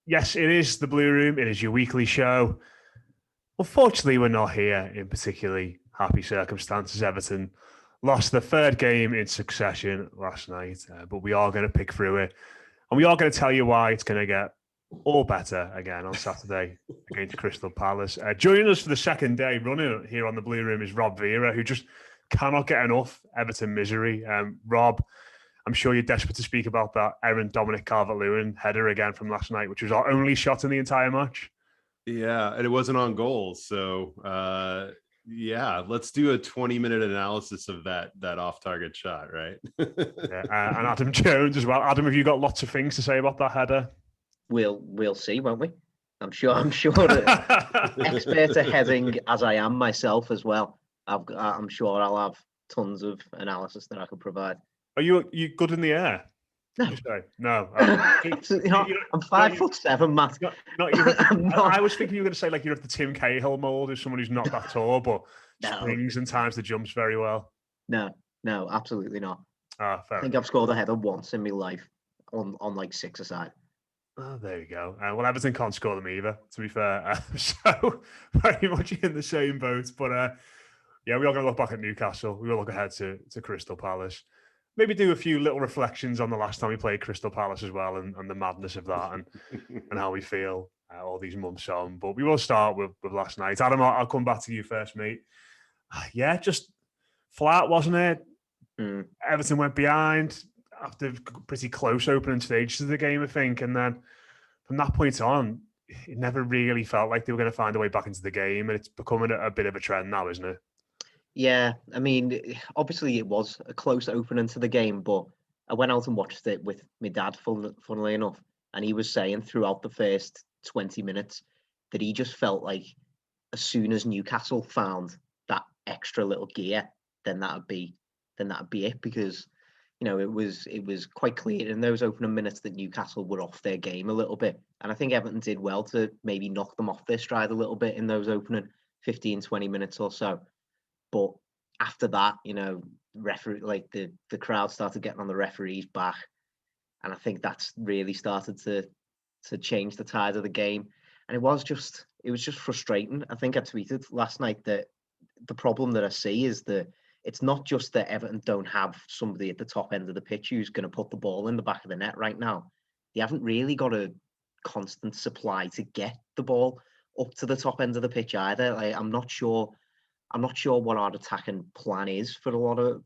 Yes, it is the Blue Room. It is your weekly show. Unfortunately, we're not here in particularly happy circumstances. Everton lost the third game in succession last night, but we are going to pick through it. And we are going to tell you why it's going to get all better again on Saturday against Crystal Palace. Joining us for the second day running here on the Blue Room is Rob Vera, who just cannot get enough Everton misery. Rob, I'm sure you're desperate to speak about that Aaron Dominic Calvert-Lewin header again from last night, which was our only shot in the entire match. Yeah, and it wasn't on goal. So, let's do a 20-minute analysis of that off-target shot, right? Yeah, and Adam Jones as well. Adam, have you got lots of things to say about that header? We'll see, won't we? I'm sure that expert at heading as I am myself as well. I'm sure I'll have tons of analysis that I can provide. Are you good in the air? No, no. Absolutely not. I'm 5'7", Matt. Not even, I was thinking you were going to say like you're of the Tim Cahill mold, as someone who's not that tall, but springs and times the jumps very well. No, absolutely not. I think I've scored a header once in my life on like 6-a-side. Oh, there you go. Well, Everton can't score them either, to be fair. So very much in the same boat. But we are going to look back at Newcastle. We will look ahead to Crystal Palace. Maybe do a few little reflections on the last time we played Crystal Palace as well, and the madness of that, and how we feel all these months on. But we will start with last night. Adam, I'll come back to you first, mate. Yeah, just flat, wasn't it? Everton went behind after pretty close opening stages of the game, I think. And then from that point on, it never really felt like they were going to find a way back into the game. And it's becoming a bit of a trend now, isn't it? Yeah, I mean, obviously it was a close opening to the game, but I went out and watched it with my dad, funnily enough, and he was saying throughout the first 20 minutes that he just felt like as soon as Newcastle found that extra little gear, then that'd be it, because it was quite clear in those opening minutes that Newcastle were off their game a little bit, and I think Everton did well to maybe knock them off their stride a little bit in those opening 15-20 minutes or so. But after that, referee, like the crowd started getting on the referee's back, and I think that's really started to change the tide of the game. And it was just frustrating. I think I tweeted last night that the problem that I see is that it's not just that Everton don't have somebody at the top end of the pitch who's going to put the ball in the back of the net right now. They haven't really got a constant supply to get the ball up to the top end of the pitch either. Like, I'm not sure what our attacking plan is for a lot of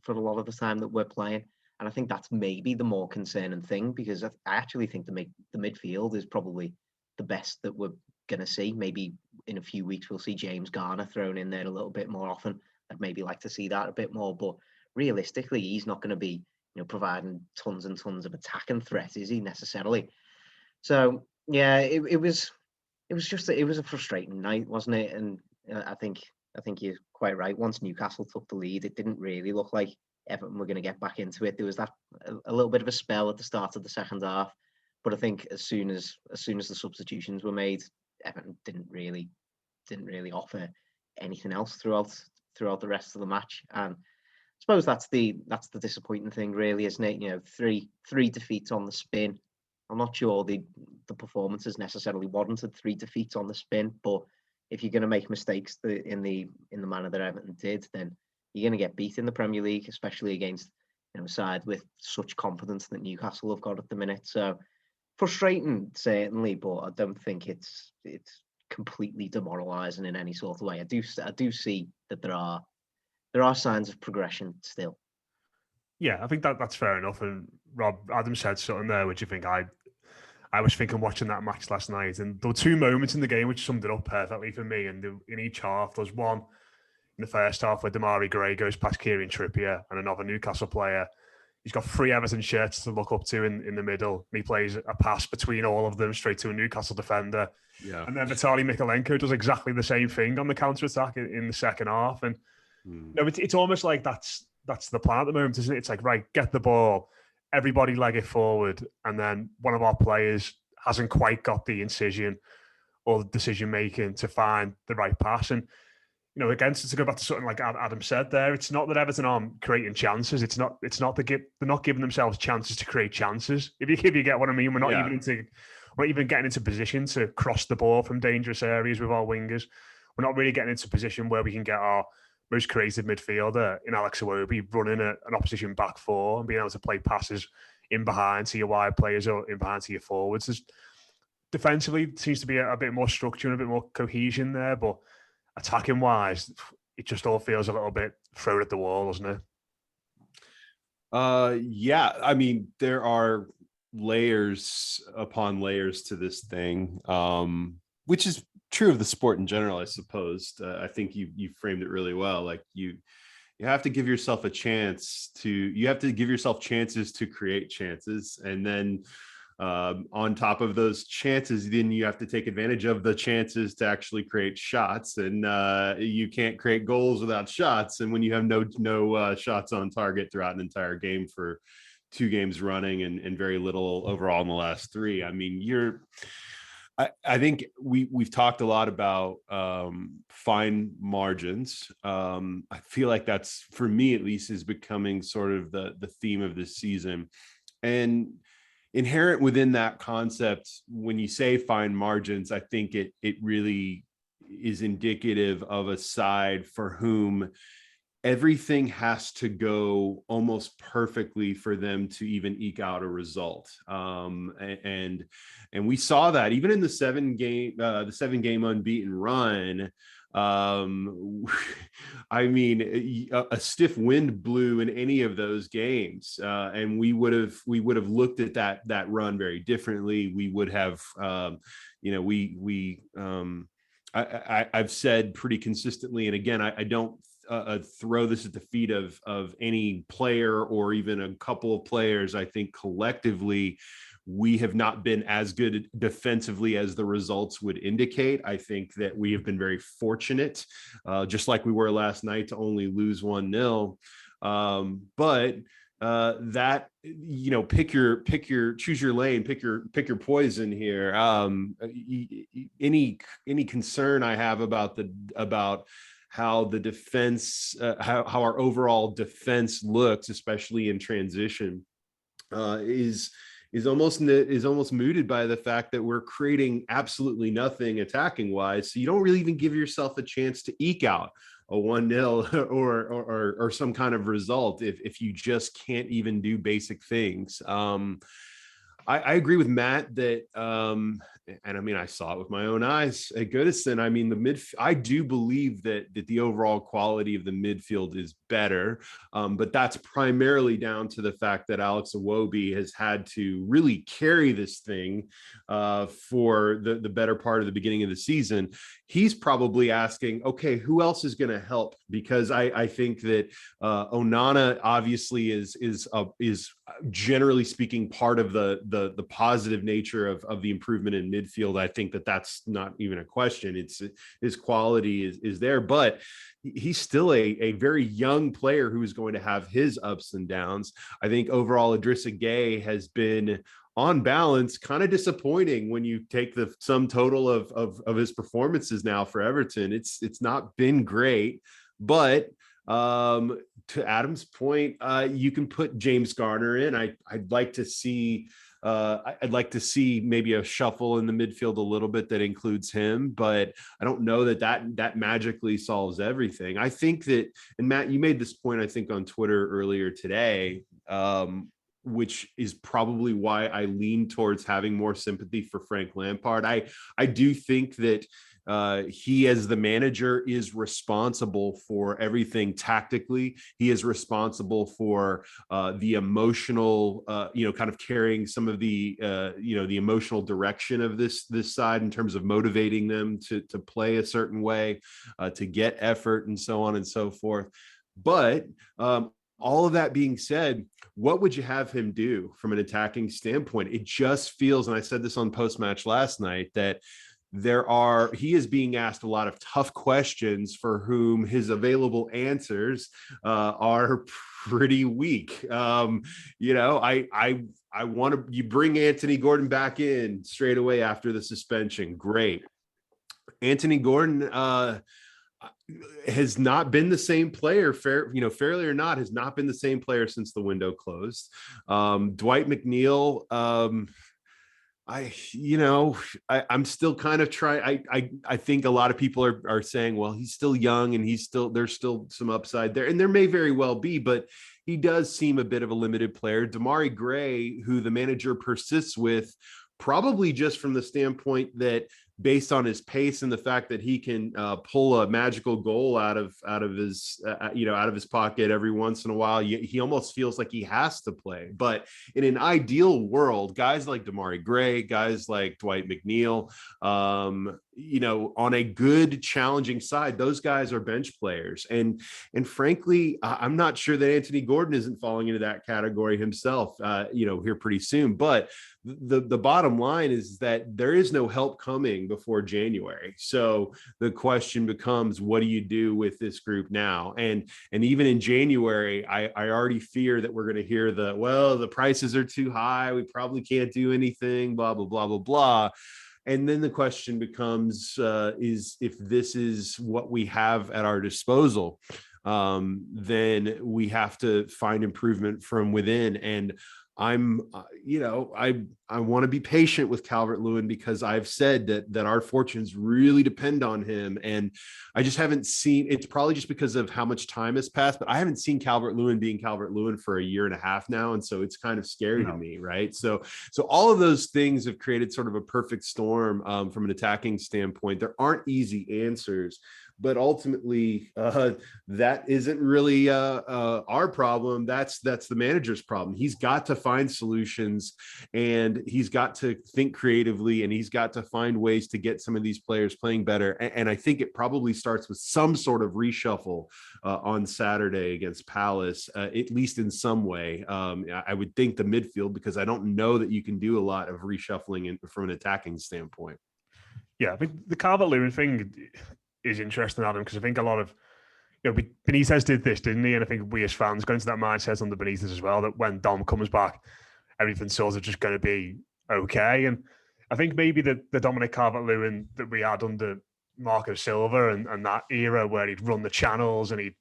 the time that we're playing, and I think that's maybe the more concerning thing, because I actually think the midfield is probably the best that we're going to see. Maybe in a few weeks we'll see James Garner thrown in there a little bit more often. I'd maybe like to see that a bit more, but realistically, he's not going to be providing tons and tons of attacking threat, is he necessarily? So yeah, it was a frustrating night, wasn't it? And I think you're quite right. Once Newcastle took the lead, it didn't really look like Everton were going to get back into it. There was a little bit of a spell at the start of the second half, but I think as soon as the substitutions were made, Everton didn't really offer anything else throughout the rest of the match. And I suppose that's the disappointing thing, really, isn't it? Three defeats on the spin. I'm not sure the performances necessarily warranted 3 defeats on the spin, but if you're going to make mistakes in the manner that Everton did, then you're going to get beat in the Premier League, especially against a side with such confidence that Newcastle have got at the minute. So frustrating, certainly, but I don't think it's completely demoralising in any sort of way. I do see that there are signs of progression still. Yeah, I think that's fair enough. And Rob, Adam said something there, which I think I was thinking watching that match last night, and there were 2 moments in the game which summed it up perfectly for me. And in each half, there's one in the first half where Damari Gray goes past Kieran Trippier and another Newcastle player. He's got 3 Everton shirts to look up to in the middle. And he plays a pass between all of them straight to a Newcastle defender. Yeah. And then Vitaly Mykolenko does exactly the same thing on the counter-attack in the second half. And it's almost like that's the plan at the moment, isn't it? It's like, right, get the ball, everybody leg it forward, and then one of our players hasn't quite got the incision or the decision making to find the right pass. And against, to go back to something like Adam said there, it's not that Everton aren't creating chances. It's not they're not giving themselves chances to create chances. If you get what I mean, we're not even into We're not even getting into position to cross the ball from dangerous areas with our wingers. We're not really getting into position where we can get our most creative midfielder in Alex Iwobi running an opposition back four and being able to play passes in behind to your wide players or in behind to your forwards. Defensively, seems to be a bit more structure and a bit more cohesion there, but attacking wise, it just all feels a little bit thrown at the wall, doesn't it? Yeah, I mean, there are layers upon layers to this thing, which is true of the sport in general, I suppose. I think you framed it really well. Like you have to give yourself a chance to, you have to give yourself chances to create chances, and then on top of those chances, then you have to take advantage of the chances to actually create shots, and you can't create goals without shots. And when you have no shots on target throughout an entire game for 2 games running and very little overall in the last 3, I mean, I think we've talked a lot about fine margins. I feel like that's, for me at least, is becoming sort of the theme of this season. And inherent within that concept, when you say fine margins, I think it really is indicative of a side for whom everything has to go almost perfectly for them to even eke out a result. And we saw that even in the 7-game unbeaten run. I mean, a stiff wind blew in any of those games, and we would have looked at that run very differently. We would have, I've said pretty consistently, and again, I don't throw this at the feet of any player or even a couple of players. I think collectively, we have not been as good defensively as the results would indicate. I think that we have been very fortunate, just like we were last night, to only lose 1-0. But that, choose your lane, pick your poison here. Any concern I have about how the defense, how our overall defense looks, especially in transition, is almost mooted by the fact that we're creating absolutely nothing attacking wise. So you don't really even give yourself a chance to eke out a 1-0 or some kind of result if you just can't even do basic things. I agree with Matt that, and I mean, I saw it with my own eyes at Goodison. I mean, I do believe that the overall quality of the midfield is better, but that's primarily down to the fact that Alex Iwobi has had to really carry this thing for the better part of the beginning of the season. He's probably asking, okay, who else is going to help? Because I think that Onana obviously is generally speaking part of the positive nature of the improvement in midfield. I think that's not even a question. It's his quality is there, but he's still a very young player who is going to have his ups and downs. I think overall Idrissa Gueye has been, on balance, kind of disappointing when you take the sum total of his performances now for Everton. It's not been great, but to Adam's point, you can put James Garner in. I'd like to see maybe a shuffle in the midfield a little bit that includes him, but I don't know that magically solves everything. I think that, and Matt, you made this point, I think, on Twitter earlier today, which is probably why I lean towards having more sympathy for Frank Lampard. I do think that he, as the manager, is responsible for everything tactically. He is responsible for the emotional, kind of carrying some of the, the emotional direction of this side in terms of motivating them to play a certain way, to get effort, and so on and so forth. But all of that being said, what would you have him do from an attacking standpoint? It just feels, and I said this on post-match last night, that he is being asked a lot of tough questions for whom his available answers are pretty weak. I want to, you bring Anthony Gordon back in straight away after the suspension. Great. Anthony Gordon has not been the same player, fairly or not, has not been the same player since the window closed. Dwight McNeil, I'm still kind of trying. I think a lot of people are saying, well, he's still young and there's still some upside there, and there may very well be, but he does seem a bit of a limited player. Damari Gray, who the manager persists with, probably just from the standpoint that based on his pace and the fact that he can pull a magical goal out of his pocket every once in a while, he almost feels like he has to play. But in an ideal world, guys like Damari Gray, guys like Dwight McNeil, on a good challenging side, those guys are bench players. And frankly, I'm not sure that Anthony Gordon isn't falling into that category himself, here pretty soon. But the bottom line is that there is no help coming before January. So the question becomes, what do you do with this group now? And even in January, I already fear that we're going to hear the prices are too high. We probably can't do anything, blah, blah, blah, blah, blah. And then the question becomes, is if this is what we have at our disposal, then we have to find improvement from within. And I want to be patient with Calvert-Lewin because I've said that our fortunes really depend on him. And I just haven't seen, it's probably just because of how much time has passed, but I haven't seen Calvert-Lewin being Calvert-Lewin for a year and a half now. And so it's kind of scary to me, right? So all of those things have created sort of a perfect storm from an attacking standpoint. There aren't easy answers, but ultimately that isn't really our problem. That's the manager's problem. He's got to find solutions, and he's got to think creatively, and he's got to find ways to get some of these players playing better. And I think it probably starts with some sort of reshuffle on Saturday against Palace, at least in some way. I would think the midfield, because I don't know that you can do a lot of reshuffling from an attacking standpoint. Yeah, I think the Calvert-Lewin thing is interesting, Adam, because I think a lot of, Benitez did this, didn't he? And I think we as fans got into that mindset under Benitez as well, that when Dom comes back, everything's sort of just going to be okay. And I think maybe the Dominic Calvert-Lewin that we had under Marco Silva and that era where he'd run the channels and he'd,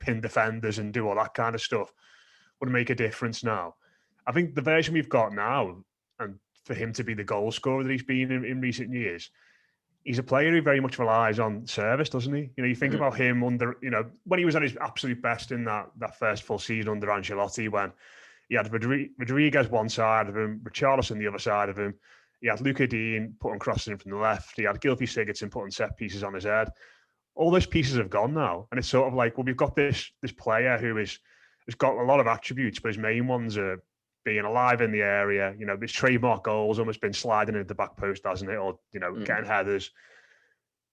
pin defenders and do all that kind of stuff would make a difference now. I think the version we've got now, and for him to be the goal scorer that he's been in recent years, he's a player who very much relies on service, doesn't he? You think about him under, when he was at his absolute best in that first full season under Ancelotti, when he had Rodriguez one side of him, Richarlison the other side of him. He had Luca Dean putting crosses in from the left. He had Gylfi Sigurdsson putting set pieces on his head. All those pieces have gone now. And it's sort of like, well, we've got this player who has got a lot of attributes, but his main ones are being alive in the area, his trademark goals almost been sliding into the back post, hasn't it? Or, getting headers.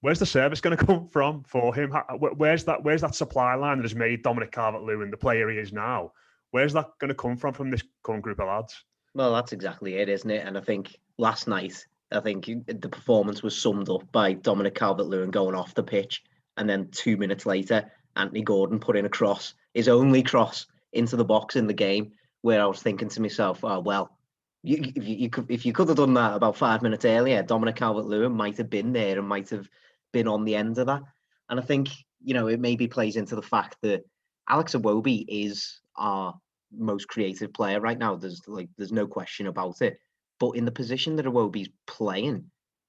Where's the service going to come from for him? Where's that supply line that has made Dominic Calvert-Lewin the player he is now? Where's that going to come from this current group of lads? Well, that's exactly it, isn't it? And I think last night, the performance was summed up by Dominic Calvert-Lewin going off the pitch, and then 2 minutes later, Anthony Gordon put in a cross, his only cross into the box in the game, where I was thinking to myself, oh, well, if you could have done that about 5 minutes earlier, Dominic Calvert-Lewin might have been there and might have been on the end of that. And I think, it maybe plays into the fact that Alex Iwobi is our most creative player right now. There's no question about it. But in the position that Iwobi's playing,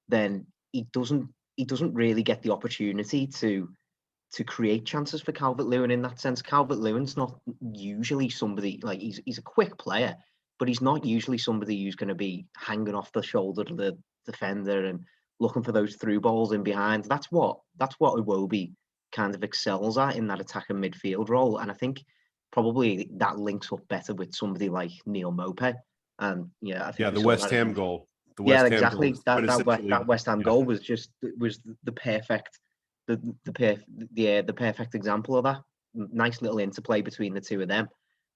then he doesn't really get the opportunity to create chances for Calvert-Lewin in that sense. Calvert-Lewin's not usually somebody, he's a quick player, but he's not usually somebody who's going to be hanging off the shoulder of the defender and looking for those through balls in behind. That's what Iwobi kind of excels at in that attacking midfield role. And I think probably that links up better with somebody like Neil Maupay. And I think the West Ham goal. Exactly. That West Ham goal was the perfect. The perfect example of that. Nice little interplay between the two of them,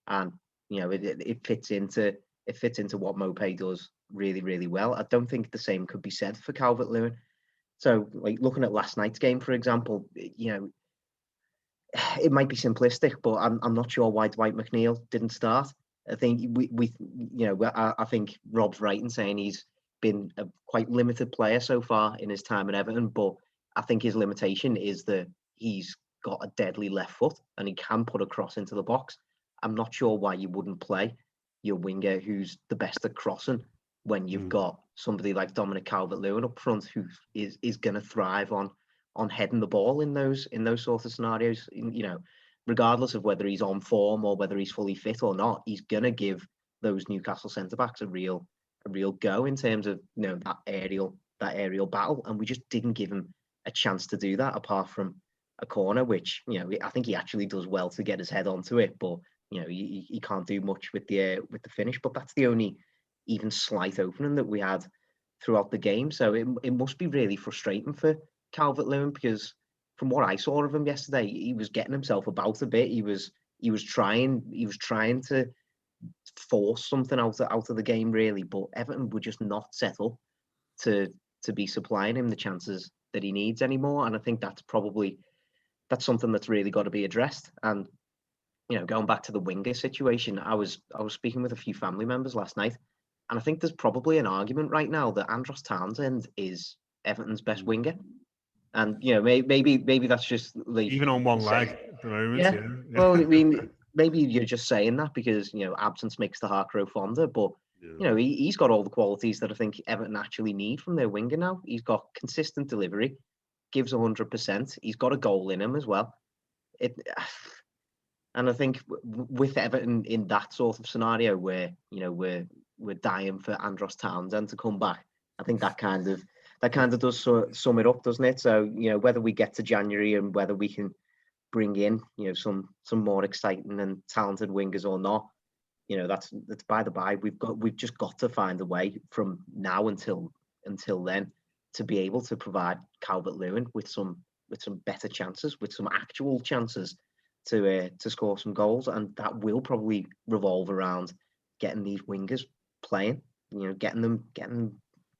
and it fits into what Maupay does really, really well. I don't think the same could be said for Calvert-Lewin. So, looking at last night's game, for example, it might be simplistic, but I'm not sure why Dwight McNeil didn't start. I think I think Rob's right in saying he's been a quite limited player so far in his time at Everton, but I think his limitation is that he's got a deadly left foot and he can put a cross into the box. I'm not sure why you wouldn't play your winger who's the best at crossing when you've got somebody like Dominic Calvert-Lewin up front, who is going to thrive on heading the ball in those sort of scenarios. You know, regardless of whether he's on form or whether he's fully fit or not, he's going to give those Newcastle centre backs a real go in terms of, you know, that aerial battle, and we just didn't give him a chance to do that, apart from a corner, which, you know, I think he actually does well to get his head onto it, but you know, he can't do much with the finish. But that's the only even slight opening that we had throughout the game. So it must be really frustrating for Calvert-Lewin, because from what I saw of him yesterday, he was getting himself about a bit. He was trying to force something out of the game, really, but Everton were just not set up to be supplying him the chances that he needs anymore. And I think that's something that's really got to be addressed. And you know, going back to the winger situation, I was speaking with a few family members last night, and I think there's probably an argument right now that Andros Townsend is Everton's best winger. And you know, maybe that's just like, even on one leg at the moment. Yeah. Well, I mean, maybe you're just saying that because, you know, absence makes the heart grow fonder. But you know, he's got all the qualities that I think Everton actually need from their winger now. He's got consistent delivery, gives 100%. He's got a goal in him as well. And I think with Everton in that sort of scenario where, you know, we're dying for Andros Townsend to come back, I think that kind of does sum it up, doesn't it? So, you know, whether we get to January and whether we can bring in, you know, some more exciting and talented wingers or not, you know, that's by the by. We've just got to find a way from now until then to be able to provide Calvert-Lewin with some better chances, with some actual chances to score some goals, and that will probably revolve around getting these wingers playing. You know, getting them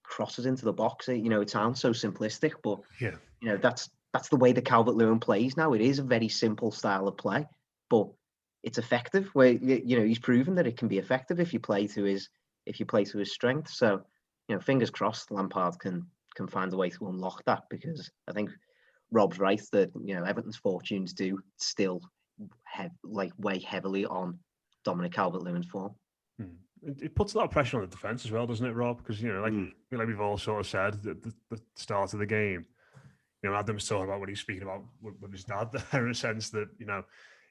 crosses into the box. You know, it sounds so simplistic, but yeah, you know, that's the way the Calvert-Lewin plays now. It is a very simple style of play, but it's effective. Where, you know, he's proven that it can be effective if you play to his strength. So, you know, fingers crossed, Lampard can find a way to unlock that, because I think Rob's right that, you know, Everton's fortunes do still weigh heavily on Dominic Calvert-Lewin's form. It puts a lot of pressure on the defense as well, doesn't it, Rob? Because, you know, like we've all sort of said at the start of the game, you know, Adam's talking about what he's speaking about with his dad there, in a sense that, you know,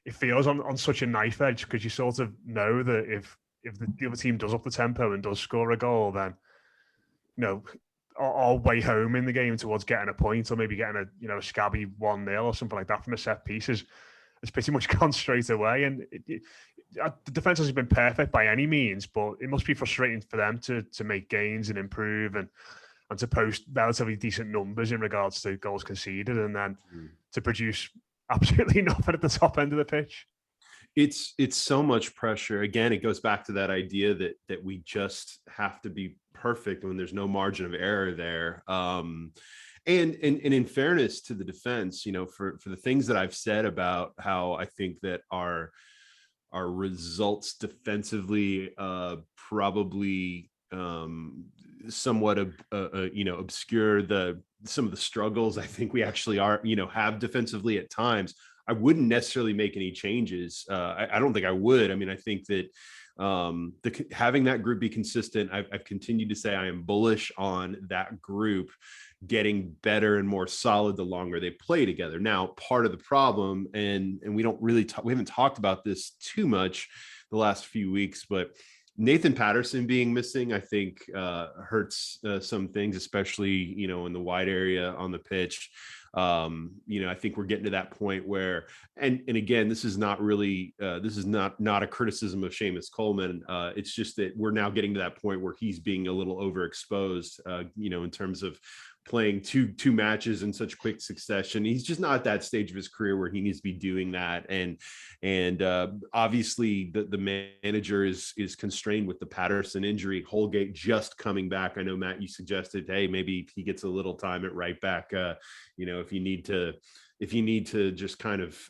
it feels on such a knife edge, because you sort of know that if the other team does up the tempo and does score a goal, then, you know, our way home in the game towards getting a point, or maybe getting a scabby 1-0 or something like that from a set piece is pretty much gone straight away. And the defense hasn't been perfect by any means, but it must be frustrating for them to make gains and improve and to post relatively decent numbers in regards to goals conceded, and then to produce absolutely nothing at the top end of the pitch. It's so much pressure. Again, it goes back to that idea that we just have to be perfect when there's no margin of error there. And in fairness to the defense, you know, for the things that I've said about how I think that our results defensively probably somewhat obscure some of the struggles I think we actually have defensively at times. I wouldn't necessarily make any changes. I don't think I would. I mean, I think that having that group be consistent, I've continued to say I am bullish on that group getting better and more solid the longer they play together. Now, part of the problem, and we haven't talked about this too much the last few weeks, but Nathan Patterson being missing, I think, hurts some things, especially, you know, in the wide area on the pitch. You know, I think we're getting to that point where, and again, this is not really, this is not a criticism of Seamus Coleman. It's just that we're now getting to that point where he's being a little overexposed, you know, in terms of playing two matches in such quick succession. He's just not at that stage of his career where he needs to be doing that. And obviously the manager is constrained with the Patterson injury. Holgate just coming back. I know, Matt, you suggested, hey, maybe he gets a little time at right back. You know, if you need to just kind of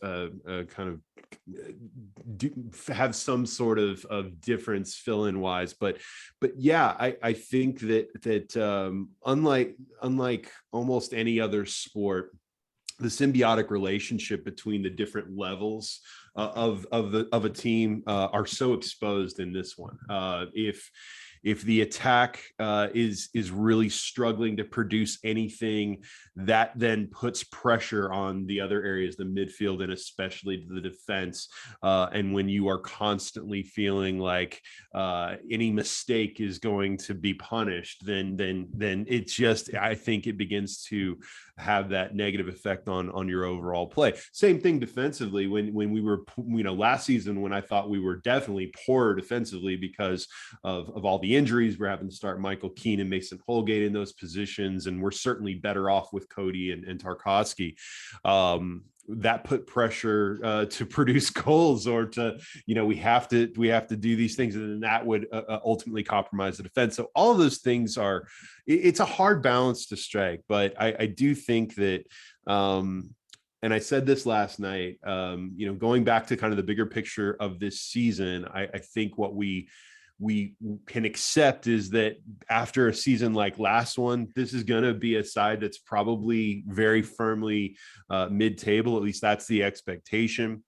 have some sort of difference fill-in wise, but yeah, I think that unlike almost any other sport, the symbiotic relationship between the different levels of a team are so exposed in this one. if the attack is really struggling to produce anything, that then puts pressure on the other areas, the midfield and especially the defense. And when you are constantly feeling like any mistake is going to be punished, then it's just, I think it begins to have that negative effect on your overall play. Same thing defensively. When we were, last season, when I thought we were definitely poor defensively because of all the injuries, we're having to start Michael Keane and Mason Holgate in those positions, and we're certainly better off with Cody and Tarkowski. That put pressure to produce goals, or to, we have to do these things, and then that would ultimately compromise the defense. So all of those things it's a hard balance to strike, but I do think that, and I said this last night, going back to kind of the bigger picture of this season, I think what we can accept is that after a season like last one, this is going to be a side that's probably very firmly mid-table. At least that's the expectation.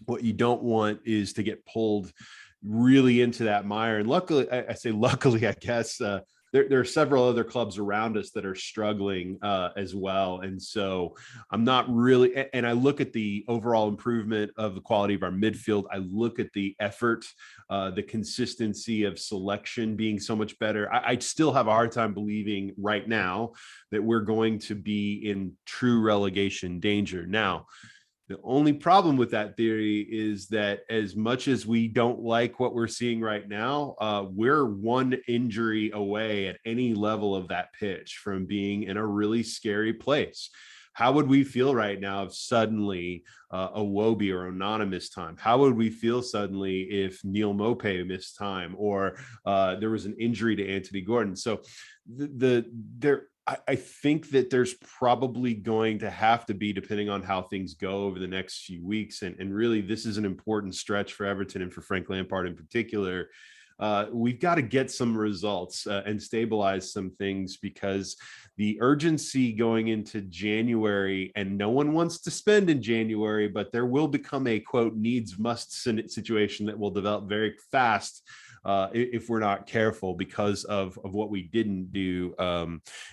What you don't want is to get pulled really into that mire. And luckily, I say luckily, I guess, there are several other clubs around us that are struggling as well. And so I'm not really, and I look at the overall improvement of the quality of our midfield. I look at the effort, the consistency of selection being so much better. I still have a hard time believing right now that we're going to be in true relegation danger. Now, the only problem with that theory is that as much as we don't like what we're seeing right now, we're one injury away at any level of that pitch from being in a really scary place. How would we feel right now if suddenly Iwobi or Onana missed time? How would we feel suddenly if Neil Maupay missed time, or there was an injury to Anthony Gordon? So I think that there's probably going to have to be, depending on how things go over the next few weeks. And really, this is an important stretch for Everton and for Frank Lampard in particular. We've got to get some results and stabilize some things, because the urgency going into January, and no one wants to spend in January, but there will become a quote needs must situation that will develop very fast if we're not careful, because of what we didn't do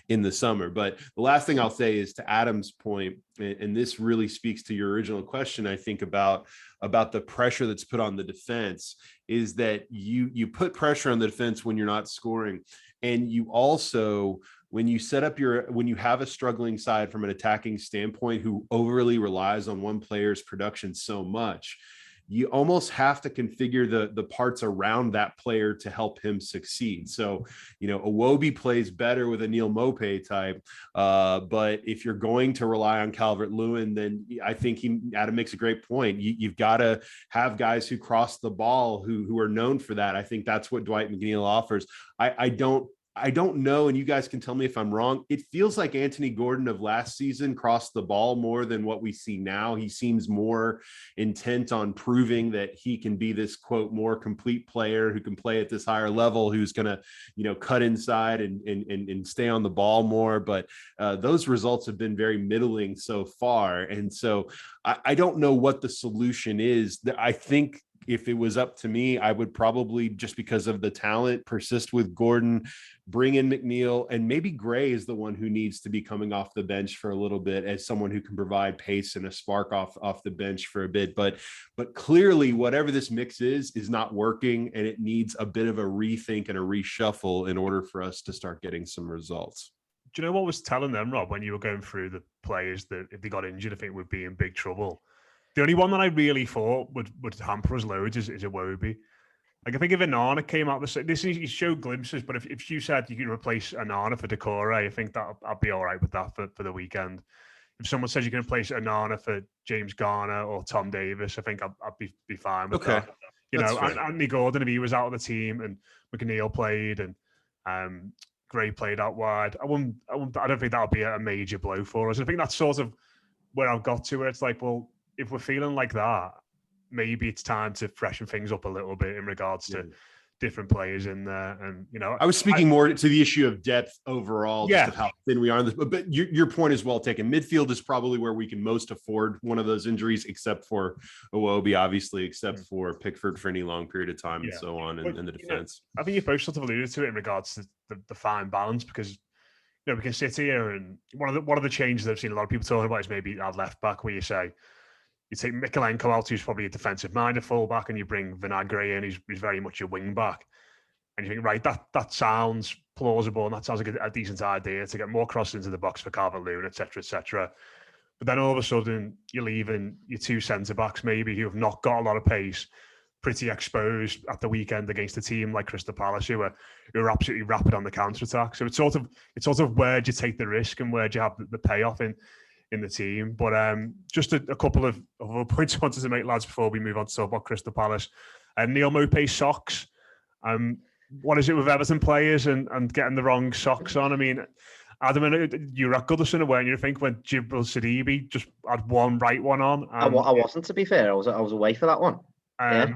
in the summer. But the last thing I'll say is, to Adam's point, and this really speaks to your original question, I think, about the pressure that's put on the defense, is that you put pressure on the defense when you're not scoring. And you also, when you have a struggling side from an attacking standpoint who overly relies on one player's production so much, you almost have to configure the parts around that player to help him succeed. So, Iwobi plays better with a Neil Maupay type, but if you're going to rely on Calvert-Lewin, then I think Adam makes a great point. You've got to have guys who cross the ball who are known for that. I think that's what Dwight McNeil offers. I don't know, and you guys can tell me if I'm wrong. It feels like Anthony Gordon of last season crossed the ball more than what we see now. He seems more intent on proving that he can be this quote more complete player who can play at this higher level, who's going to cut inside and stay on the ball more. But those results have been very middling so far, and so I don't know what the solution is. I think if it was up to me, I would probably, just because of the talent, persist with Gordon, bring in McNeil, and maybe Gray is the one who needs to be coming off the bench for a little bit, as someone who can provide pace and a spark off the bench for a bit. But clearly, whatever this mix is not working, and it needs a bit of a rethink and a reshuffle in order for us to start getting some results. Do you know what was telling them, Rob, when you were going through the players that if they got injured, I think would be in big trouble? The only one that I really thought would hamper us loads is Iwobi. Like, I think if Onana came out, he showed glimpses, but if you said you could replace Onana for Decore, I think that I'd be all right with that for the weekend. If someone says you can replace Onana for James Garner or Tom Davis, I think I'd be fine with that. Anthony Gordon, if he was out of the team and McNeil played and Gray played out wide, I don't think that would be a major blow for us. I think that's sort of where I've got to, where it's like, well, if we're feeling like that, maybe it's time to freshen things up a little bit in regards to different players in there, and I was speaking more to the issue of depth overall, just Yeah. of how thin we are in this. But your point is well taken. Midfield is probably where we can most afford one of those injuries, except for Iwobi, obviously, except for Pickford for any long period of time, and so on, and the defense. I think you both sort of alluded to it in regards to the fine balance, because we can sit here, and one of the changes I've seen a lot of people talking about is maybe at left back, where you say you take Mikalenko out, who's probably a defensive minded fullback, and you bring Vinagre in, who's very much a wing back. And you think, right, that sounds plausible, and that sounds like a decent idea to get more crosses into the box for Calvert-Lewin, etc., etc. But then all of a sudden, you're leaving your two centre-backs, maybe, who have not got a lot of pace, pretty exposed at the weekend against a team like Crystal Palace, who are absolutely rapid on the counter-attack. So it's sort of where do you take the risk and where do you have the payoff in the team. But just a couple of points I wanted to make, lads, before we move on to talk about Crystal Palace. Neil Maupay's socks. What is it with Everton players and getting the wrong socks on? I mean, Adam, you were at Goodison, weren't you? I think when Jibril Sidibe just had one right one on. I wasn't, to be fair. I was away for that one. But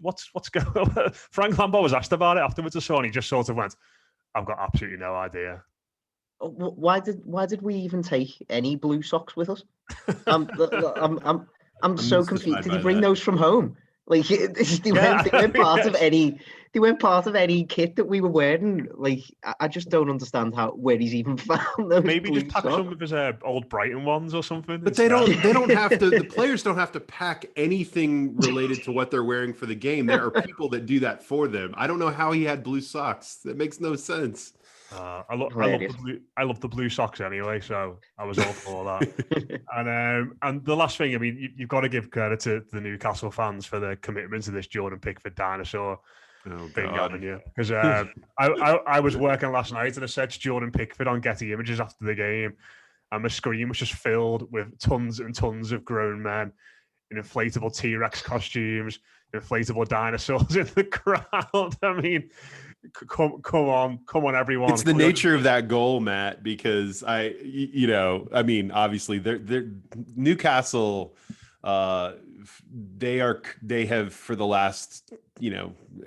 what's going on? Frank Lampard was asked about it afterwards, I saw, and he just sort of went, "I've got absolutely no idea." Why did we even take any blue socks with us? I'm so confused. Did he bring those from home? Like they weren't part of any. They weren't part of any kit that we were wearing. Like I just don't understand where he's even found those. Maybe just pack some of his old Brighton ones or something. But they don't have to. The players don't have to pack anything related to what they're wearing for the game. There are people that do that for them. I don't know how he had blue socks. That makes no sense. I love the blue socks anyway, so I was all for that. And the last thing, I mean, you've got to give credit to the Newcastle fans for their commitment to this Jordan Pickford dinosaur thing, haven't you? Because I was working last night and I searched Jordan Pickford on Getty Images after the game, and my screen was just filled with tons and tons of grown men in inflatable T-Rex costumes, inflatable dinosaurs in the crowd. I mean, come on, everyone. It's the nature of that goal, Matt, because obviously they're Newcastle, they have for the last,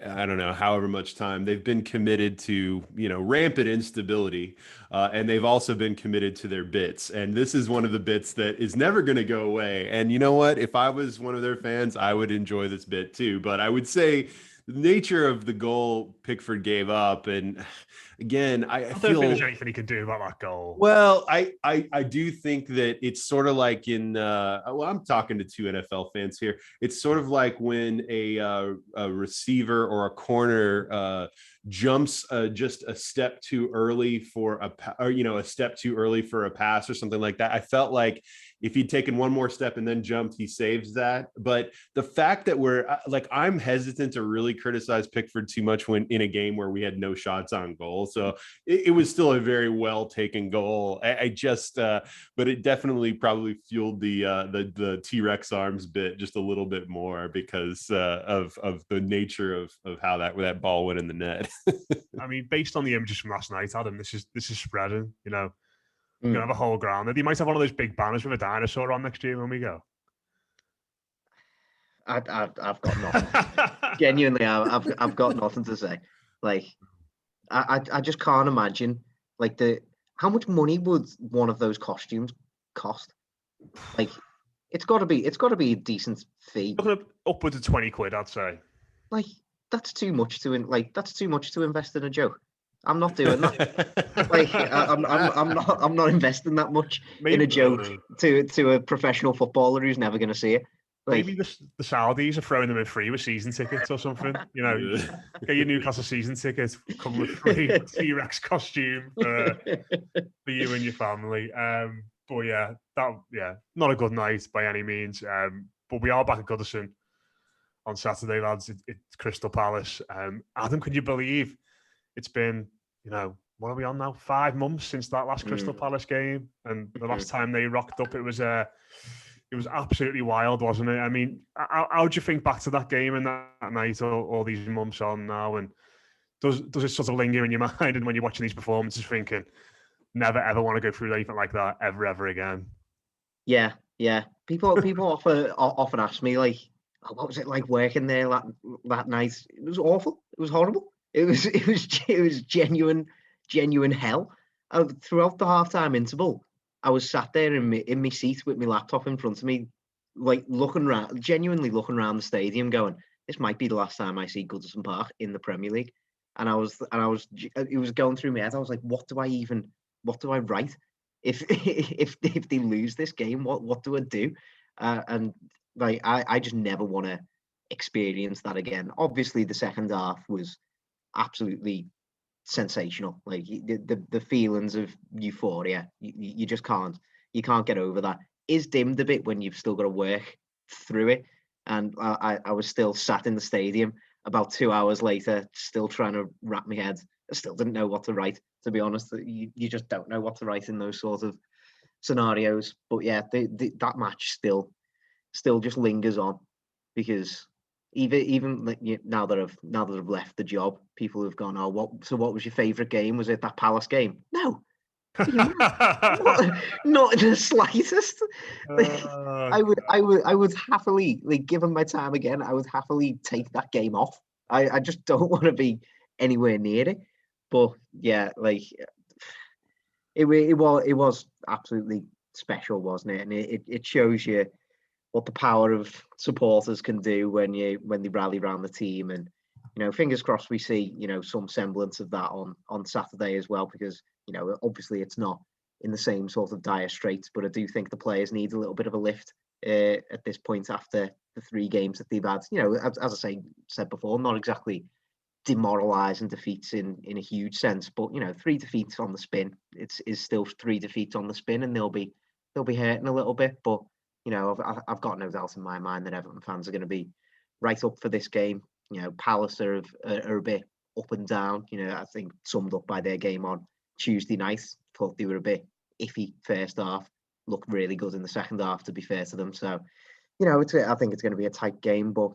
I don't know, however much time, they've been committed to, rampant instability. And they've also been committed to their bits. And this is one of the bits that is never going to go away. And you know what? If I was one of their fans, I would enjoy this bit too. But I would say the nature of the goal Pickford gave up, and again, I don't feel think there's anything he can do about that goal. Well, I do think that it's sort of like in I'm talking to two NFL fans here. It's sort of like when a receiver or a corner jumps just a step too early for a step too early for a pass or something like that. I felt like if he'd taken one more step and then jumped, he saves that. But the fact that I'm hesitant to really criticize Pickford too much when in a game where we had no shots on goal. So it was still a very well taken goal. I just, but it definitely probably fueled the T-Rex arms bit just a little bit more because of the nature of how that ball went in the net. I mean, based on the images from last night, Adam, this is spreading. We're gonna have a whole ground. You might have one of those big banners with a dinosaur on next year when we go. I've got nothing. Genuinely, I've got nothing to say. Like, I just can't imagine how much money would one of those costumes cost? Like, it's got to be a decent fee. Upwards of 20 quid, I'd say. Like, that's too much to invest in a joke. I'm not doing that. Like, I'm not investing that much in a joke to a professional footballer who's never going to see it. Like, maybe the Saudis are throwing them in free with season tickets or something. Get your Newcastle season ticket, come with free T-Rex costume for you and your family. But not a good night by any means. But we are back at Goodison on Saturday, lads. It's Crystal Palace. Adam, can you believe it's been, what are we on now? 5 months since that last Crystal Palace game, and the last time they rocked up, it was absolutely wild, wasn't it? I mean, how do you think back to that game and that night, all these months on now, and does it sort of linger in your mind? And when you're watching these performances, thinking, never ever want to go through anything like that ever again? Yeah. People often ask me, like, what was it like working there that night? It was awful. It was horrible. It was genuine hell. Throughout the halftime interval, I was sat there in my seat with my laptop in front of me, like genuinely looking around the stadium, going, "This might be the last time I see Goodison Park in the Premier League." It was going through my head. I was like, what do I write if they lose this game? What do I do? And like, I just never want to experience that again. Obviously, the second half was absolutely sensational. Like the feelings of euphoria, you just can't get over that. Is dimmed a bit when you've still got to work through it. And I was still sat in the stadium about 2 hours later, still trying to wrap my head. I still didn't know what to write, to be honest. You just don't know what to write in those sort of scenarios. But yeah, that match still just lingers on, because even like, now that I've left the job, people have gone, "Oh, what was your favorite game? Was it that Palace game?" No, not in the slightest. I would happily, like, given my time again, I would happily take that game off. I just don't want to be anywhere near it. But yeah, like, it was absolutely special, wasn't it? And it shows you what the power of supporters can do when they rally around the team. And fingers crossed we see some semblance of that on Saturday as well, because obviously it's not in the same sort of dire straits, but I do think the players need a little bit of a lift at this point after the 3 games that they've had. As I said before, not exactly demoralising defeats in a huge sense, but 3 defeats on the spin, is still 3 defeats on the spin, and they'll be hurting a little bit. But I've got no doubt in my mind that Everton fans are going to be right up for this game. Palace are a bit up and down. I think summed up by their game on Tuesday night. Thought they were a bit iffy first half, looked really good in the second half, to be fair to them. So, I think it's going to be a tight game, but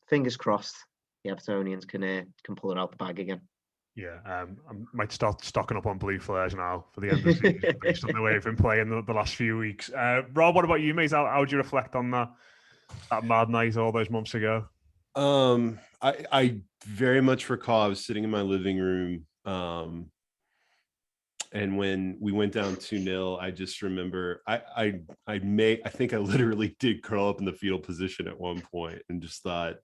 fingers crossed the Evertonians can pull it out the bag again. Yeah, I might start stocking up on blue flares now for the end of the season based on the way I've been playing the last few weeks. Rob, what about you, mate? How would you reflect on that mad night all those months ago? I very much recall I was sitting in my living room, and when we went down 2-0, I just remember I think I literally did curl up in the fetal position at one point and just thought,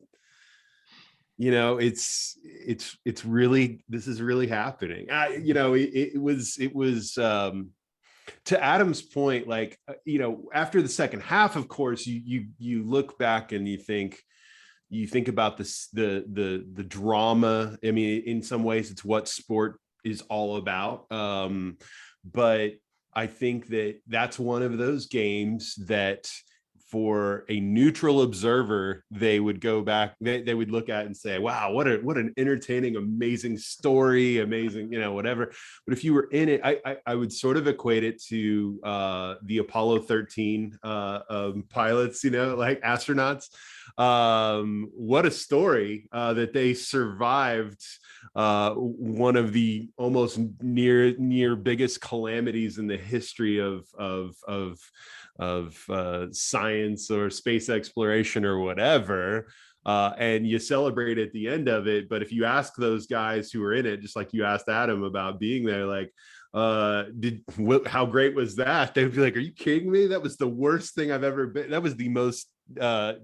it's really, this is really happening. It was to Adam's point, like, after the second half, of course, you look back and you think about this, the drama. I mean, in some ways it's what sport is all about. But I think that's one of those games that, for a neutral observer, they would go back, they would look at and say, wow, what an entertaining, amazing story, amazing, whatever. But if you were in it, I would sort of equate it to the Apollo 13 pilots, like astronauts. What a story that they survived one of the almost near biggest calamities in the history of science or space exploration or whatever, and you celebrate at the end of it. But if you ask those guys who were in it, just like you asked Adam about being there, like, how great was that? They would be like, are you kidding me? That was the worst thing I've ever been. That was the most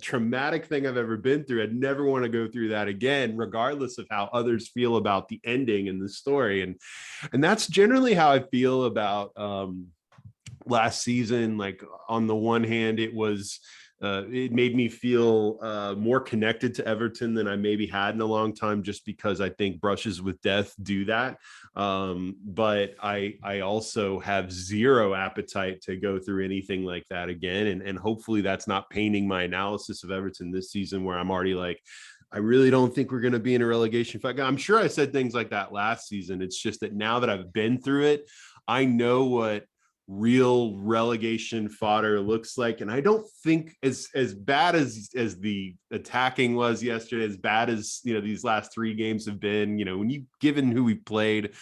traumatic thing I've ever been through. I'd never want to go through that again, regardless of how others feel about the ending and the story. And that's generally how I feel about last season. Like, on the one hand, it made me feel more connected to Everton than I maybe had in a long time, just because I think brushes with death do that. But I also have zero appetite to go through anything like that again. And hopefully that's not painting my analysis of Everton this season, where I'm already like, I really don't think we're going to be in a relegation fight. I'm sure I said things like that last season. It's just that now that I've been through it, I know what real relegation fodder looks like. And I don't think as bad as the attacking was yesterday, as bad as these last 3 games have been, when you given who we played,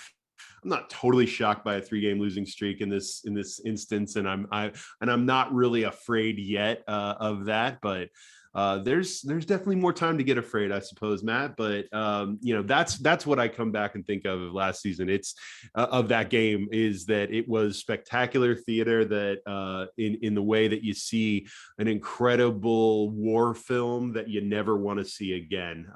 I'm not totally shocked by a 3-game losing streak in this instance, and I'm not really afraid yet of that. But there's definitely more time to get afraid, I suppose, Matt. But that's what I come back and think of last season. It's of that game is that it was spectacular theater that in the way that you see an incredible war film that you never want to see again.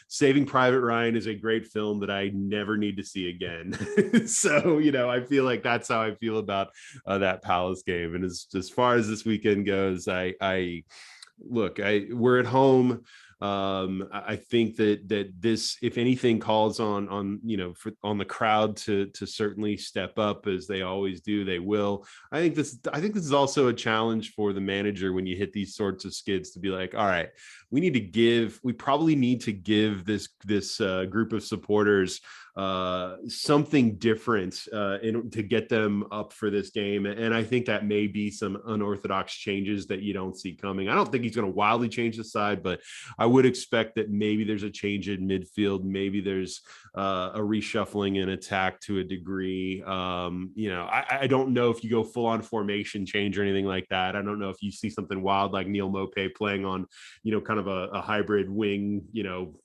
Saving Private Ryan is a great film that I never need to see again. So, I feel like that's how I feel about that Palace game. And as far as this weekend goes, we're at home. I think that this, if anything, calls on the crowd to certainly step up, as they always do. They will. I think this is also a challenge for the manager when you hit these sorts of skids to be like, all right, we probably need to give this group of supporters something different to get them up for this game. And I think that may be some unorthodox changes that you don't see coming. I don't think he's going to wildly change the side, but I would expect that maybe there's a change in midfield. Maybe there's a reshuffling in attack to a degree. I don't know if you go full on formation change or anything like that. I don't know if you see something wild like Neil Maupay playing on, kind of a hybrid wing,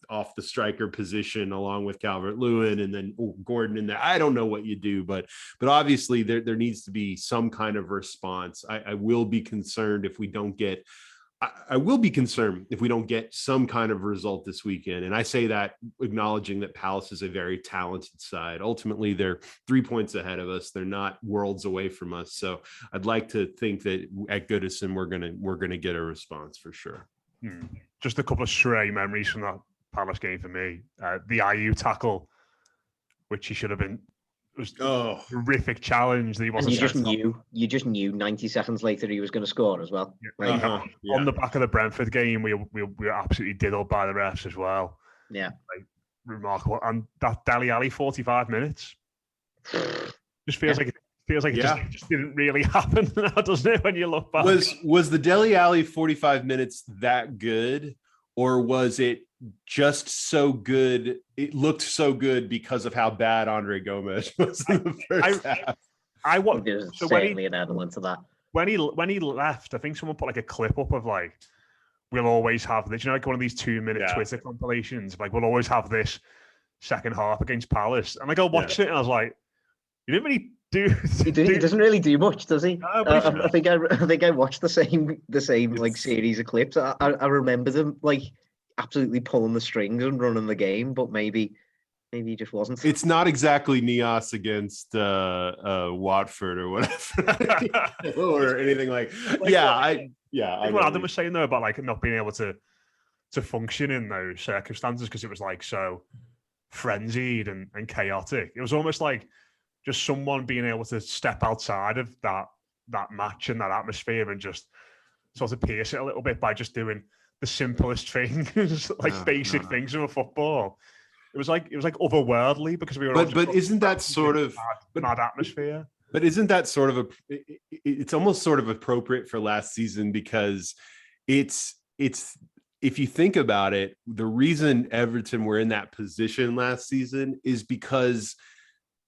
off the striker position along with Calvert-Lewin and then Gordon in there. I don't know what you do, but obviously there needs to be some kind of response. I will be concerned if we don't get some kind of result this weekend. And I say that acknowledging that Palace is a very talented side. Ultimately, they're 3 points ahead of us. They're not worlds away from us. So I'd like to think that at Goodison, we're gonna get a response for sure. Just a couple of stray memories from that Palace game for me. The IU tackle, which he should have been, was a horrific challenge that he wasn't. And you just knew 90 seconds later he was going to score as well. On the back of the Brentford game, we were absolutely diddled by the refs as well. Yeah, remarkable. And that Dele Alli 45 minutes just feels like it just didn't really happen now, doesn't it? When you look back, was the Dele Alli 45 minutes that good, or was it just so good? It looked so good because of how bad Andre Gomes was in the first half. There's certainly an element to that. When he left, I think someone put like a clip up of like, we'll always have this, like one of these 2-minute Twitter compilations, like we'll always have this second half against Palace. And like I watched it and I was like, you didn't really do. He doesn't really do much, does he? No, I think I watched the same like series of clips. I remember them like absolutely pulling the strings and running the game, but maybe he just wasn't. It's not exactly Nias against Watford or whatever, or anything like. What Adam was saying though about like not being able to function in those circumstances because it was like so frenzied and chaotic. It was almost like just someone being able to step outside of that match and that atmosphere and just sort of pierce it a little bit by just doing the simplest things, like basic things of a football. It was like otherworldly because we were. But isn't that sort of mad atmosphere? But isn't that sort of it's almost sort of appropriate for last season because it's if you think about it, the reason Everton were in that position last season is because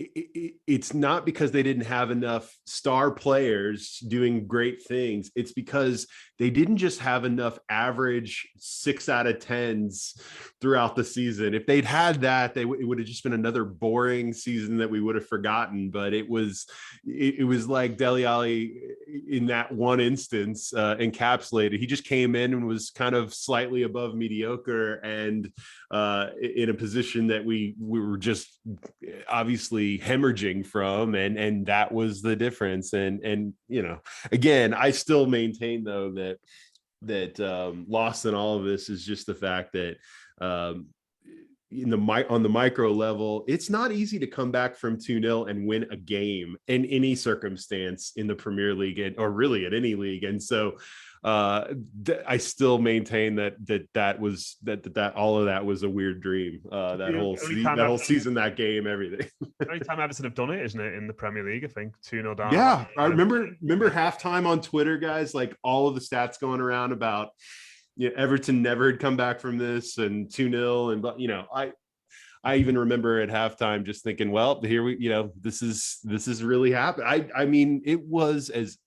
it's not because they didn't have enough star players doing great things. It's because they didn't just have enough average 6 out of 10s throughout the season. If they'd had that, it would have just been another boring season that we would have forgotten. But it was like Dele Alli in that one instance encapsulated. He just came in and was kind of slightly above mediocre and in a position that we were just obviously hemorrhaging from, and that was the difference. And again, I still maintain though that lost in all of this is just the fact that on the micro level, it's not easy to come back from 2-0 and win a game in any circumstance in the Premier League or really in any league. And so I still maintain that all of that was a weird dream. That whole season, that game, everything. Only time Everton have done it, isn't it, in the Premier League? I think 2-0 down. Yeah, I remember halftime on Twitter, guys. Like all of the stats going around about Everton never had come back from this and 2-0, and I even remember at halftime just thinking, well, here we this is really happened. I mean, it was as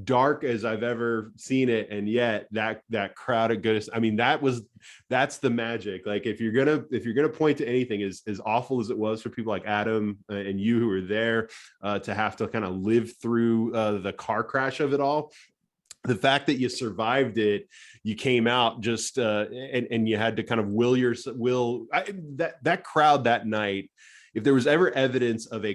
dark as I've ever seen it, and yet that crowd of Goodison. I mean, that's the magic. Like if you're gonna point to anything, as awful as it was for people like Adam and you who were there to have to kind of live through the car crash of it all. The fact that you survived it, you came out just and you had to kind of that crowd that night. If there was ever evidence of a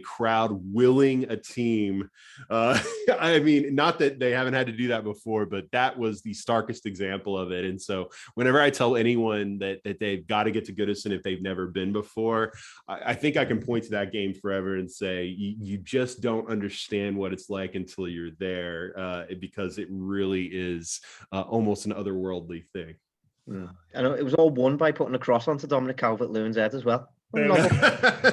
crowd willing a team, I mean, not that they haven't had to do that before, but that was the starkest example of it. And so whenever I tell anyone that they've got to get to Goodison if they've never been before, I think I can point to that game forever and say, you just don't understand what it's like until you're there, because it really is almost an otherworldly thing. And it was all won by putting a cross onto Dominic Calvert-Lewin's head as well.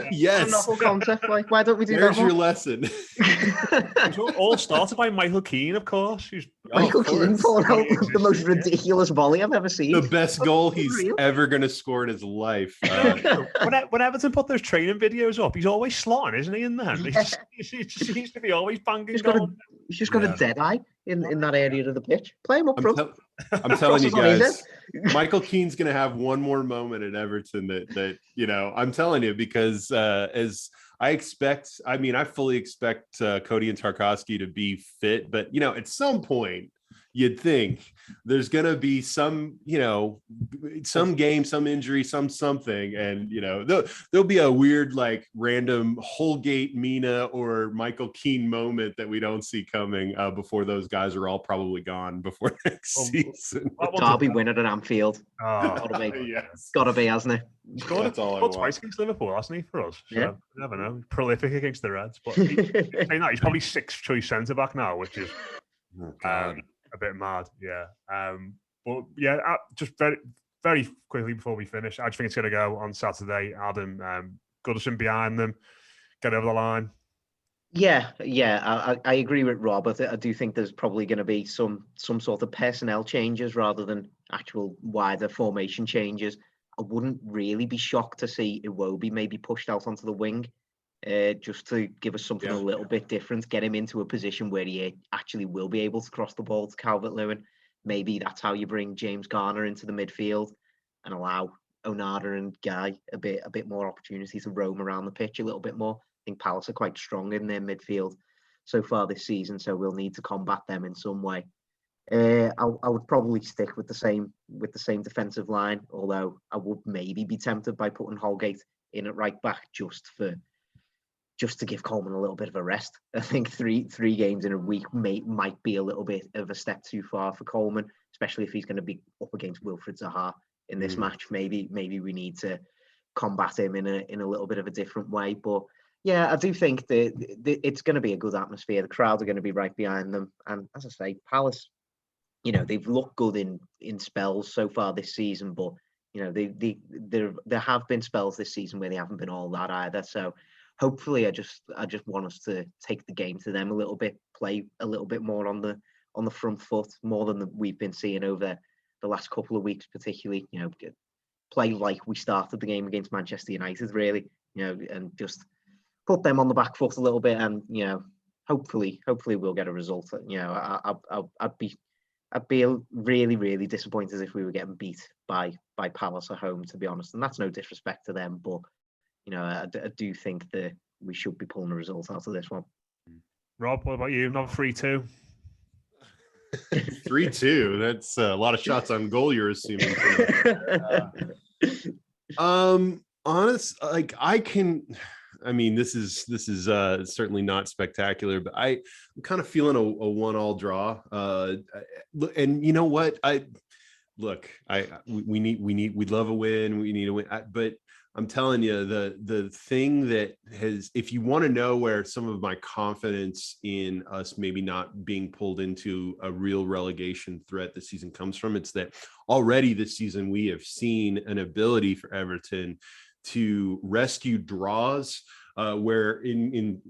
Yes. Novel concept. Like, why don't we do There's that? There's your lesson. It all started by Michael Keane, of course. Michael Keane pulling out the most ridiculous volley I've ever seen. The best goal he's ever going to score in his life. When Everton put those training videos up, he's always slotting, isn't he, in them? He seems to be always banging. He's just got a dead eye in that area of the pitch. Play him up front. I'm telling you guys, Michael Keane's going to have one more moment at Everton that I'm telling you, because as I expect, I mean, I fully expect Cody and Tarkowski to be fit, but at some point you'd think there's going to be some game, some injury, something. And, there'll be a weird, like random Holgate, Mina or Michael Keane moment that we don't see coming before those guys are all probably gone before next season. Derby winner at Anfield. Gotta be. Yes. Gotta be, hasn't it? That's all I want. Twice against Liverpool, hasn't he, for us? So, yeah. You never know. Prolific against the Reds. But he's probably sixth choice centre-back now, which is a bit mad, yeah. But yeah, just very, very quickly before we finish, I just think it's going to go on Saturday. Adam, Goodison behind them, get over the line. Yeah, I agree with Rob. I do think there's probably going to be some sort of personnel changes rather than actual wider formation changes. I wouldn't really be shocked to see Iwobi maybe pushed out onto the wing, just to give us something a little bit different, get him into a position where he actually will be able to cross the ball to Calvert-Lewin. Maybe that's how you bring James Garner into the midfield and allow Onana and Guy a bit more opportunity to roam around the pitch a little bit more. I think Palace are quite strong in their midfield so far this season, so we'll need to combat them in some way. I would probably stick with the same defensive line, although I would maybe be tempted by putting Holgate in at right back just to give Coleman a little bit of a rest. I think three games in a week might be a little bit of a step too far for Coleman, especially if he's going to be up against Wilfried Zaha in this match. Maybe we need to combat him in a little bit of a different way. But yeah, I do think that it's going to be a good atmosphere. The crowd are going to be right behind them, and as I say, Palace, they've looked good in spells so far this season, but there have been spells this season where they haven't been all that either. So hopefully, I just want us to take the game to them a little bit, play a little bit more on the front foot, more than we've been seeing over the last couple of weeks, particularly. Play like we started the game against Manchester United, really. And just put them on the back foot a little bit, and hopefully we'll get a result. I'd be really, really disappointed if we were getting beat by Palace at home, to be honest. And that's no disrespect to them, but I do think that we should be pulling a result out of this one. Rob, what about you? Not 3-2. 3-2. That's a lot of shots on goal. You're assuming. Honest, like this is certainly not spectacular, but I'm kind of feeling a 1-1 draw. And you know what? We'd love a win. We need a win, but I'm telling you, the thing that has, if you want to know where some of my confidence in us maybe not being pulled into a real relegation threat this season comes from, it's that already this season we have seen an ability for Everton to rescue draws where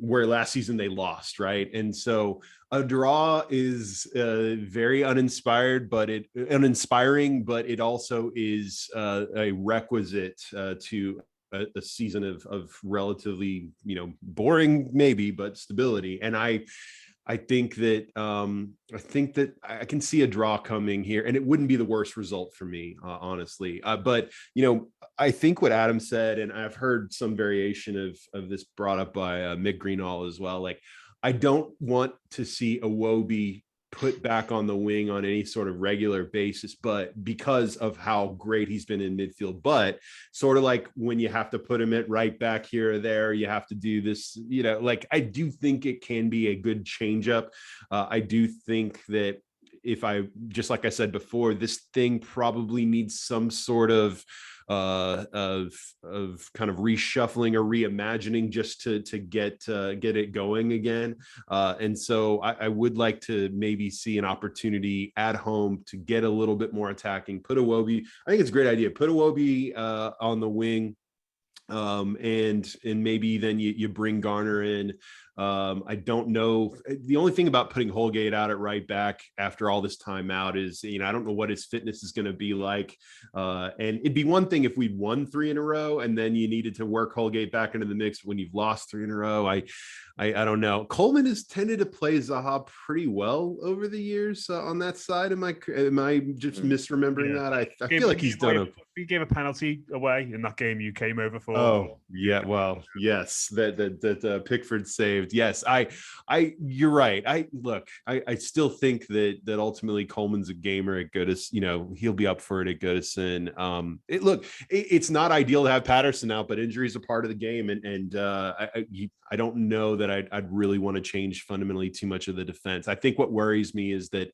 last season they lost, right? And so a draw is very uninspiring, but it also is a requisite to a season of relatively boring maybe, but stability. And I think that I can see a draw coming here, and it wouldn't be the worst result for me, honestly. But I think what Adam said, and I've heard some variation of this brought up by Mick Greenall as well. Like, I don't want to see Iwobi put back on the wing on any sort of regular basis, but because of how great he's been in midfield. But sort of like when you have to put him at right back here or there, you have to do this, like, I do think it can be a good change up. I do think that just like I said before, this thing probably needs some sort of kind of reshuffling or reimagining just to get it going again. And so I would like to maybe see an opportunity at home to get a little bit more attacking. Put Iwobi. I think it's a great idea. Put Iwobi on the wing. And maybe then you bring Garner in. I don't know. The only thing about putting Holgate out at right back after all this time out is, I don't know what his fitness is going to be like. And it'd be one thing if we'd won 3 in a row and then you needed to work Holgate back into the mix when you've lost 3 in a row. I don't know. Coleman has tended to play Zaha pretty well over the years on that side. Am I just misremembering that? I feel like he's done He gave a penalty away in that game you came over for. Oh yeah, well, yes, that Pickford saved. Yes, you're right. I still think that ultimately Coleman's a gamer at Goodison. He'll be up for it at Goodison. It's not ideal to have Patterson out, but injuries are part of the game, and I don't know that I'd really want to change fundamentally too much of the defense. I think what worries me is that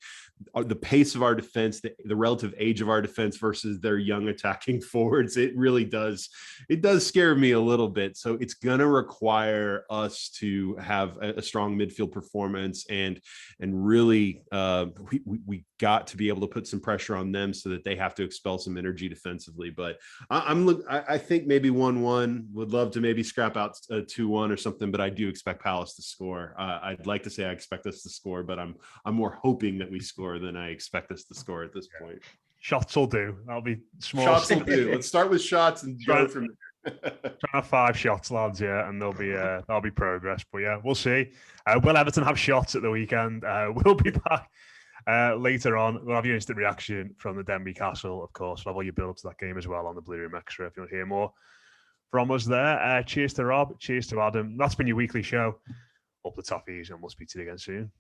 the pace of our defense, the relative age of our defense versus their young attacking forwards, it really does scare me a little bit. So it's going to require us to have a strong midfield performance and really we got to be able to put some pressure on them so that they have to expel some energy defensively. But I think maybe 1-1. Would love to maybe scrap out 2-1 or something, but I do expect Palace to score. I'd like to say I expect us to score, but I'm more hoping that we score than I expect us to score at this point. Shots will do. That'll be small. Shots will do. Let's start with shots and go from there. Trying to have 5 shots, lads, yeah, and there'll be progress. But yeah, we'll see. Will Everton have shots at the weekend? We'll be back later on. We'll have your instant reaction from the Denby Castle, of course. We'll have all your build up to that game as well on the Blue Room Extra if you want to hear more from us there. Cheers to Rob. Cheers to Adam. That's been your weekly show. Up the toffees, and we'll speak to you again soon.